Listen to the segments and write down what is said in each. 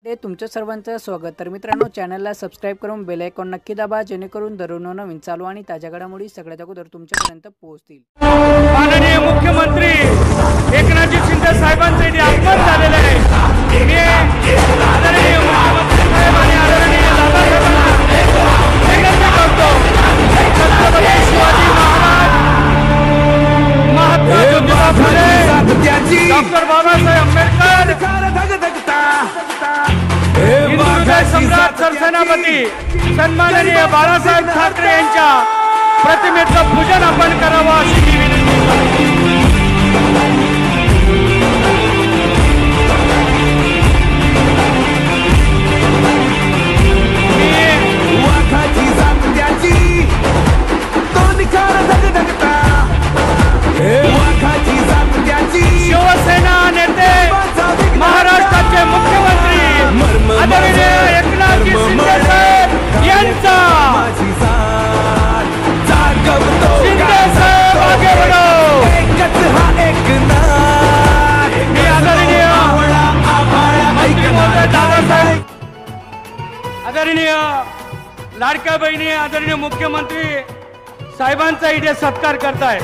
ते तुमच्या सर्वांचं स्वागत। तर मित्रांनो, चॅनलला सबस्क्राइब करून बेल आयकॉन नक्की दाबा, जेणेकरून दररोज नवीन चालू आणि ताज्या घडामोडी सगळ्यात अगोदर तुमच्यापर्यंत पोहोचतील। माननीय मुख्यमंत्री एकनाथ शिंदे साहेबांचे जे आगमन झालेले आहे, मी आदरणीय मुख्यमंत्री साहेब आणि आदरणीय दादासाहेबांना विनंती करतो, छत्रपती शिवाजी महाराज, महात्मा ज्योतिबा फुले, डॉक्टर बाबासाहेब आंबेडकर, हिंदू हृदय सम्राट सरसेनापती सन्माननीय बाळासाहेब ठाकरे यांच्या प्रतिमेचं पूजन आपण करावं अशी मी विनंती करतो। शिवसेना नेते, महाराष्ट्राचे मुख्यमंत्री आदरणीय एकनाथ शिंदे साहेब यांचा शिंदे साहेब आगे बढ़ो। मी आदरणीय दादासाहेब, आदरणीय लाडक्या बहिणी, आदरणीय मुख्यमंत्री साहेबांचा इथे सत्कार करताय।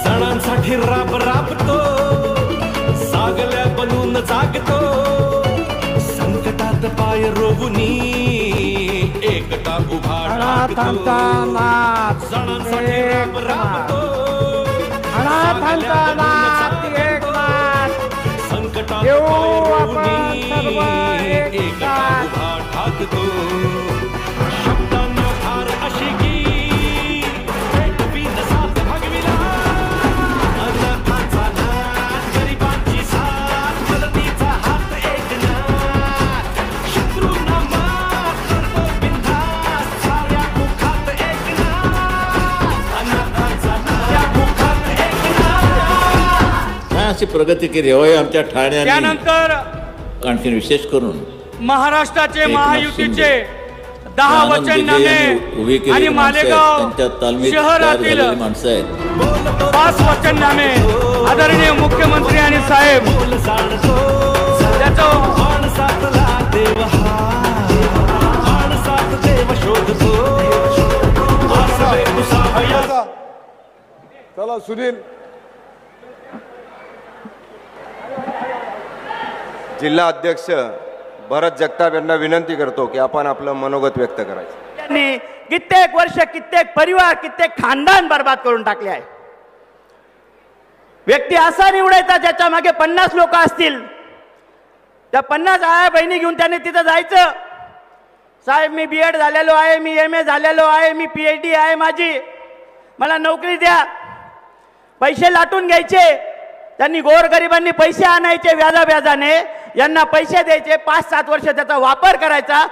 सणांसाठी राब राबतो, सागल्या बनून जागतो, संकटात पाय रोवुनी एकटा उभा ठाकतो। सणांसाठी राब राबतो, संकटात पाय रोवुनी एकटा उभा ठाकतो। शब्दांना फार अशी की अशी प्रगती केली होय आमच्या ठाण्याने। त्यानंतर आणखी विशेष करून महाराष्ट्राचे महायुतीचे 10 वचननामे आणि मालेगाव शहरातील 5 वचननामे आदरणीय मुख्यमंत्री आणि साहेब चला सुनील, जिल्हा अध्यक्ष भरत जगताप यांना विनंती करतो की आपण आपलं मनोगत व्यक्त करायचं। त्यांनी कित्येक वर्ष, कित्येक परिवार, कित्येक खानदान बर्बाद करून टाकले आहे। व्यक्ती असा निवडायचा ज्याच्या मागे 50 लोक असतील, त्या 50 आया बहिणी घेऊन त्याने तिथं जायचं। साहेब, मी BEd झालेलो आहे, मी MA झालेलो आहे, मी PhD आहे माझी, मला नोकरी द्या। पैसे लाटून घ्यायचे, त्यांनी गोरगरिबांनी पैसे आणायचे व्याजाने, यांना पैसे द्यायचे, 5-7 वर्ष त्याचा वापर करायचा।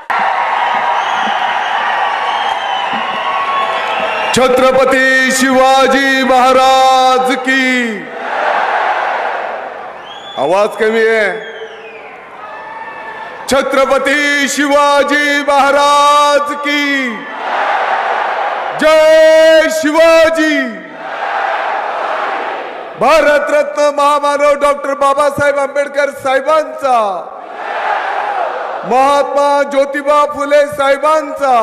छत्रपती शिवाजी महाराज की। आवाज कमी आहे। छत्रपती शिवाजी महाराज की जय शिवाजी। भारतरत्न महामानव डॉक्टर बाबासाहेब आंबेडकर साहेबांचा, महात्मा ज्योतिबा फुले साहेबांचा,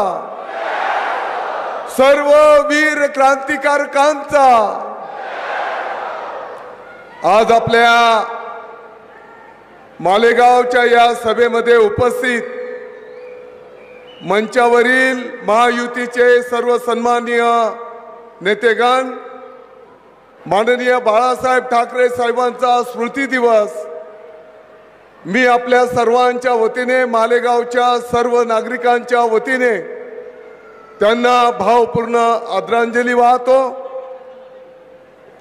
सर्व वीर क्रांतिकारकांचा। आज आपल्या मालेगावच्या या सभेमध्ये उपस्थित मंचावरील महायुतीचे सर्व सन्माननीय नेतेगण, माननीय बाळासाहेब ठाकरे साहेबांचा स्मृती दिवस मी आपल्या सर्वांच्या वतीने, मालेगावच्या सर्व नागरिकांच्या वतीने त्यांना भावपूर्ण आदरांजली वाहतो।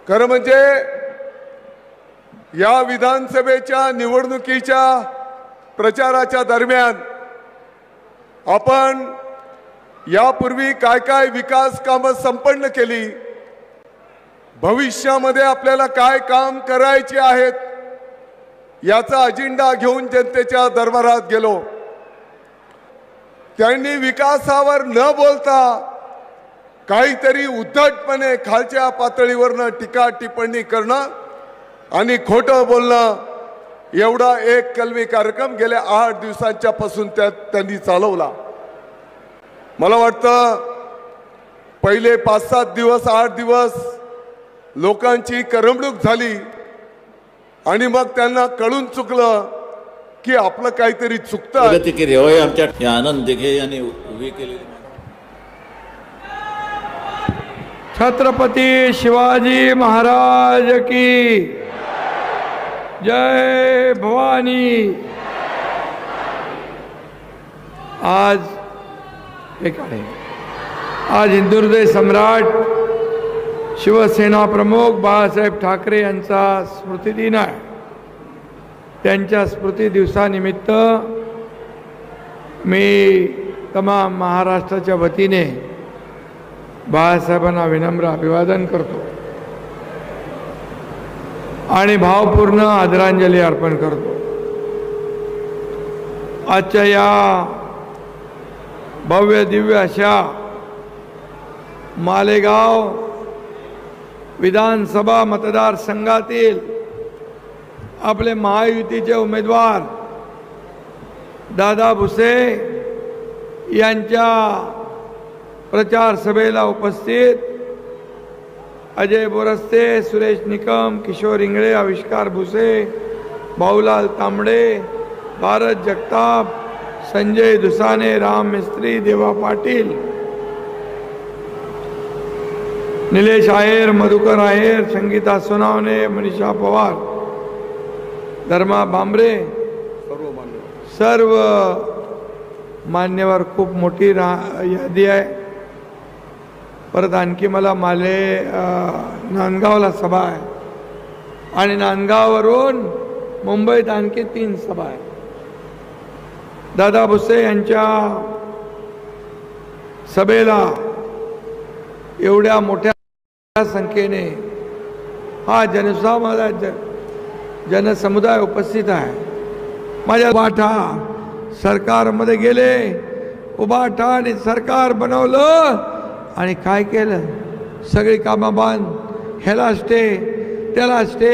खरं म्हणजे या विधानसभेच्या निवडणुकीच्या प्रचाराच्या दरम्यान आपण यापूर्वी काय काय विकास कामं संपन्न केली, भविष्यामध्ये आपल्याला काय काम करायचे आहेत याचा अजेंडा घेऊन जनतेच्या दरबारात गेलो। त्यांनी विकासावर न बोलता काहीतरी उद्धटपणे खालच्या पातळीवरनं टीका टिप्पणी करणं आणि खोटं बोलणं एवढा एक कलमी कार्यक्रम गेल्या 8 दिवसांच्या पासून त्यांनी चालवला. मला वाटतं पहिले 5-7 दिवस 8 दिवस लोकांची करमणूक झाली आणि मग त्यांना कळून चुकलं की आपलं काहीतरी चुकतं. प्रगती की रेवाई आमच्या या आनंद दिघे यांनी उभी केलेली. छत्रपती शिवाजी महाराज की जय भवानी. आज हिंदुहृदय सम्राट शिवसेना प्रमुख बाळासाहेब ठाकरे यांचा स्मृतिदिन आहे. त्यांच्या स्मृती दिवसानिमित्त मी तमाम महाराष्ट्राच्या वतीने बाळासाहेबांना विनम्र अभिवादन करतो आणि भावपूर्ण आदरांजली अर्पण करतो. आजच्या या भव्य दिव्य अशा मालेगाव विधानसभा मतदारसंघातील आपले महायुतीचे उमेदवार दादा भुसे यांच्या प्रचार सभेला उपस्थित अजय बोरस्ते, सुरेश निकम, किशोर इंगळे, आविष्कार भुसे, भाऊलाल तांबडे, भारत जगताप, संजय दुसाने, राम मिस्त्री, देवा पाटील, निलेश आहेर, मधुकर आहेर, संगीता सोनावणे, मनीषा पवार, धर्मा बांबरे, सर्व मान्यवर. खूप मोठी यादी आहे. परत आणखी मला नांदगावला सभा आहे आणि नांदगाववरून मुंबईत आणखी 3 सभा आहे. दादा भुसे यांच्या सभेला एवढ्या मोठ्या संख्येने हा जनसमुदाय उपस्थित आहे. माझ्या उभाठा सरकारमध्ये गेले, उभाठा आणि सरकार बनवलं आणि काय केलं? सगळी कामं बंद, ह्याला स्टे, त्याला स्टे,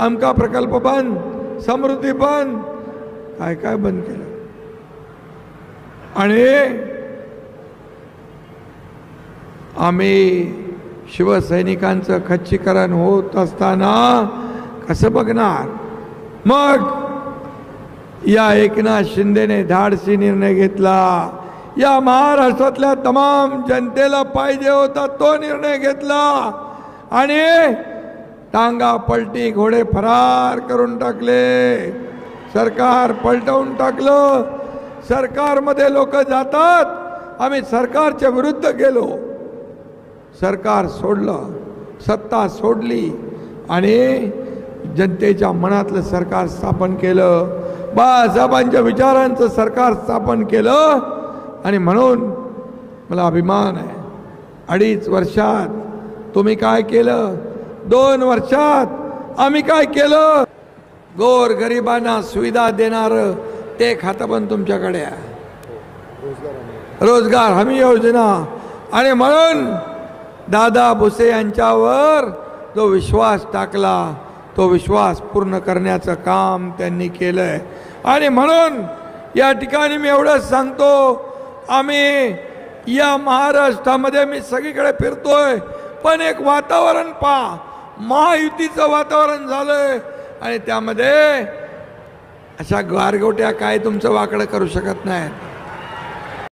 अमका प्रकल्प बंद, समृद्धी बंद, काय काय बंद केलं. आणि आम्ही शिवसैनिकांचं खच्चीकरण होत असताना कसं बघणार? मग या एकनाथ शिंदेने धाडसी निर्णय घेतला. या महाराष्ट्रातल्या तमाम जनतेला पाहिजे होता तो निर्णय घेतला आणि टांगा पलटी, घोडे फरार करून टाकले. सरकार पलटवून टाकलं. सरकारमध्ये लोक जातात. आम्ही सरकारच्या विरुद्ध गेलो, सरकार सोडलं, सत्ता सोडली आणि जनतेच्या मनातलं सरकार स्थापन केलं. बाळासाहेबांच्या विचारांचं सरकार स्थापन केलं आणि म्हणून मला अभिमान आहे. 2.5 वर्षात तुम्ही काय केलं? 2 वर्षात आम्ही काय केलं? गोर गरिबांना सुविधा देणारं ते खातं पण तुमच्याकडे आहे, रोजगार हमी योजना. आणि म्हणून दादा भुसे यांच्यावर जो विश्वास टाकला तो विश्वास पूर्ण करण्याचं काम त्यांनी केलंय. आणि म्हणून या ठिकाणी मी एवढंच सांगतो, आम्ही या महाराष्ट्रामध्ये मी सगळीकडे फिरतोय, पण एक वातावरण पहा, महायुतीचं वातावरण झालंय आणि त्यामध्ये अशा गारगोट्या काय तुमचं वाकडं करू शकत नाहीत.